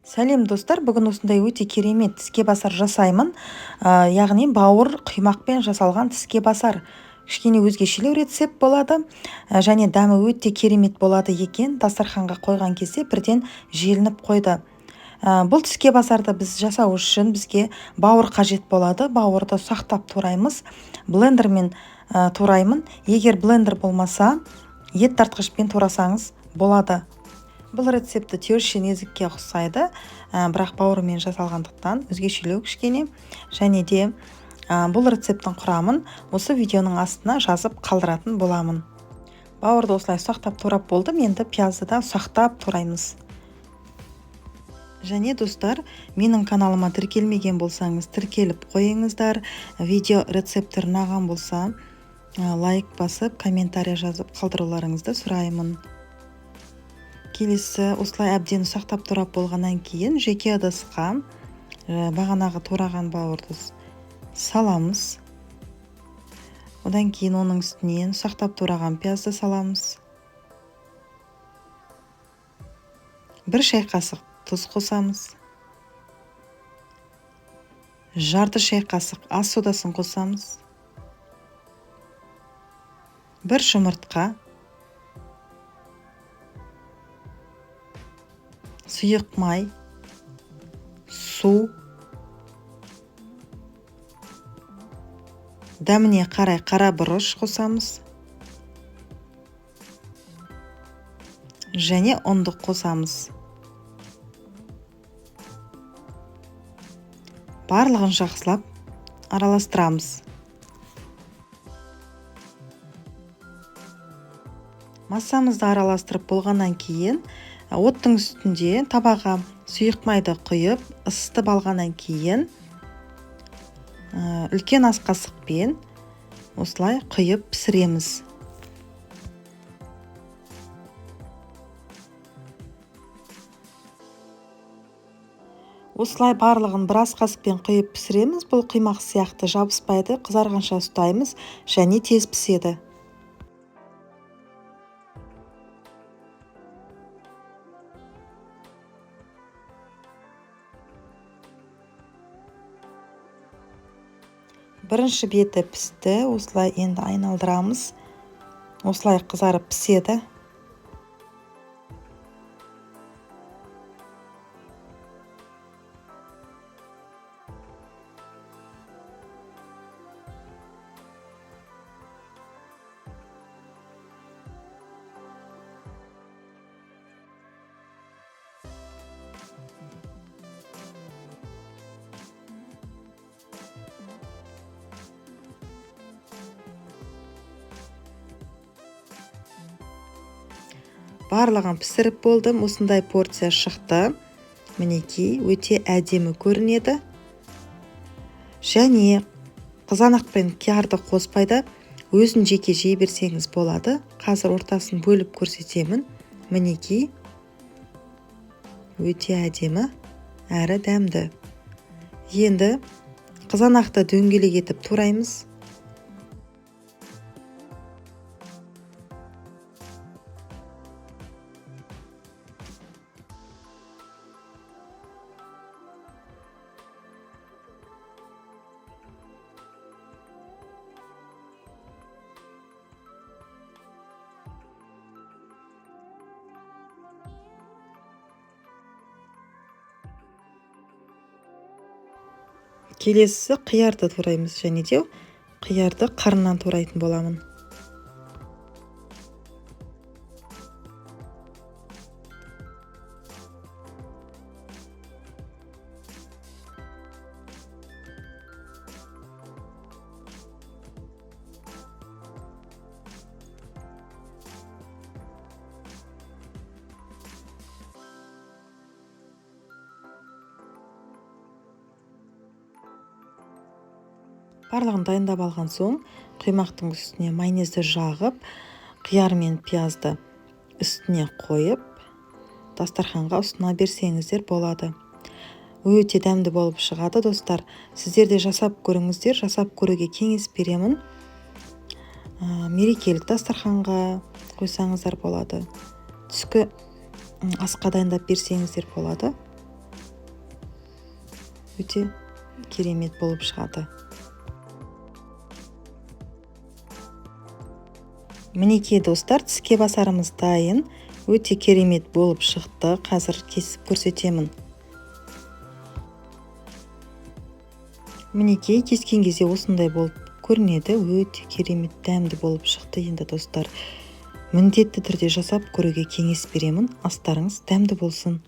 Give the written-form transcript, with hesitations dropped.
Сәлем достар, бүгін осындай өте керемет тіске басар жасаймын. Яғни бауыр құймақпен жасалған тіске басар. Кішкене өзгешелеу рецепт болады, және дәмі өте керемет болады екен. Дастарханға қойған кезде бірден желініп қойды. Бұл тіске басарды біз жасау үшін бізге бауыр қажет болады. Бауырды сақтап тураймыз. Блендермен тураймын. Егер блендер болмаса, ет тартқышпен турасаңыз болады. Бұл рецепті терші незікке ұқсайды, бірақ бауырымен жасалғандықтан өзгешелеу кішкене. Және де бұл рецепттің құрамын осы видеоның астына жазып қалдыратын боламын. Бауырды осылай ұсақтап турап болдым, енді пиязды да ұсақтап тураймыз. Және достар, менің каналыма тіркелмеген болсаңыз, тіркеліп қойыңыздар. Видео рецепттер ұнаған болса, лайк басып, комментарий жазып қалдыруларыңызды сұраймын. Келесі осылай әбден ұсақтап турап болғаннан кейін жеке ыдысқа бағанағы тураған бауырды саламыз. Одан кейін оның үстінен ұсақтап тураған пиязды саламыз. 1 шай қасық тұз қосамыз. Жарты шай қасық ас содасын қосамыз. 1 жұмыртқа, сұйық май, су, дәміне қарай қара бұрыш қосамыз. Және ұнды қосамыз. Барлығын жақсылап араластырамыз. Массамызды араластырып болғаннан кейін оттың үстінде табаға сұйық майды құйып, ысытып алғаннан кейін үлкен ас қасықпен осылай құйып пісіреміз. Осылай барлығын 1 ас қасықпен құйып пісіреміз. Бұл құймақ сияқты жабыспайды, қызарғанша ұстаймыз және тез піседі. Бірінші беті пісті, осылай енді айналдырамыз. Осылай қызарып піседі. Барлығын пісіріп болдым. Осындай порция шықты. Мінекей, өте әдемі көрінеді. Және қызанақ пен қиярды қоспайды. Өзін жеке жей берсеңіз болады. Қазір ортасын бөліп көрсетемін. Мінекей, өте әдемі, әрі дәмді. Енді қызанақты дөңгелек етіп тураймыз. Келесі қиярды тураймыз, және де қиярды қарыннан турайтын боламын. Барлығын дайындап алған соң, құймақтың үстіне майонезді жағып, қияр мен пиязды үстіне қойып, дастарханға ұсына берсеңіздер болады. Өте дәмді болып шығады, достар. Сіздер де жасап көріңіздер, жасап көруге кеңес беремін. Мерекелік дастарханға қойсаңыздар болады. Түскі асқа дайындап берсеңіздер болады. өте керемет болып шығады. Мінекей достар, тіске басарымыз дайын. Өте керемет болып шықты. Қазір кесіп көрсетемін. Мінекей кескен кезде осындай болып көрінеді. Өте керемет дәмді болып шықты. Енді достар, міндетті түрде жасап көруге кеңес беремін. Астарыңыз дәмді болсын.